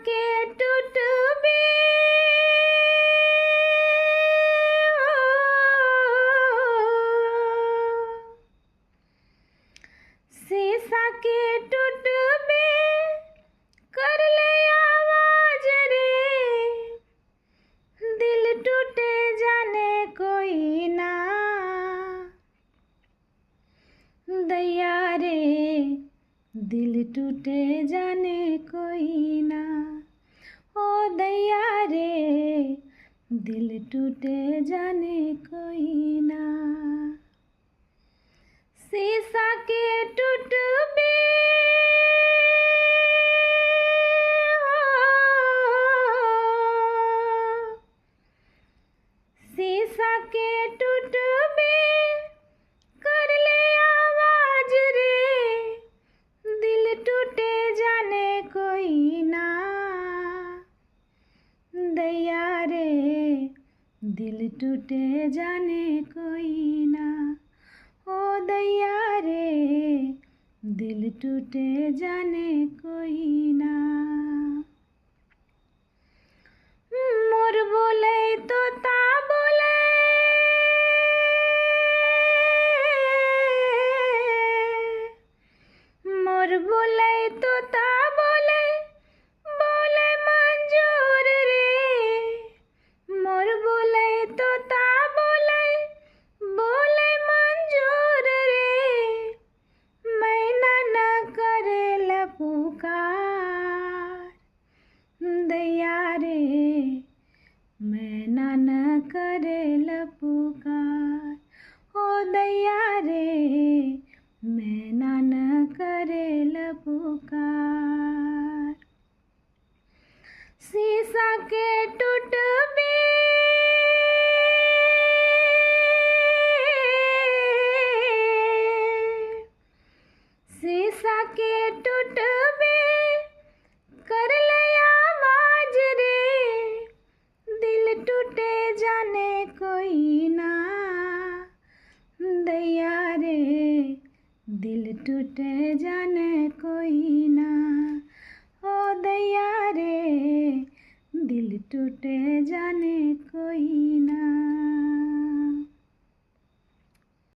के टूटबे शीशा के टूटबे कर ले आवाज रे, दिल टूटे जाने कोई ना, दैया रे दिल टूटे जाने कोई ना, ओ दैया रे दिल टूटे जाने कोई ना। शीशा के टूटबे शीशा के टूटबे कर ले आवाज रे, दिल टूटे जाने कोई ना, दैया रे दिल टूटे जाने कोई ना, ओ दैया रे दिल टूटे जाने कोई ना। मोर बोले तोता बोले मोर बोले तोता बोले बोले मंजूर रे, मोर बोले तोता बोले बोले मंजूर रे, मैना न करेला पुकार, दैया रे मैना न करेला पुकार, ओ दैया रे मैना न करेला पुकार। शीशा के टूटबे शीशा के टूटबे कर ले आवाज रे, दिल टूटे जाने कोई ना, दैया रे दिल टूटे जाने कोई ना, ओ दैया रे दिल टूटे जाने कोई ना।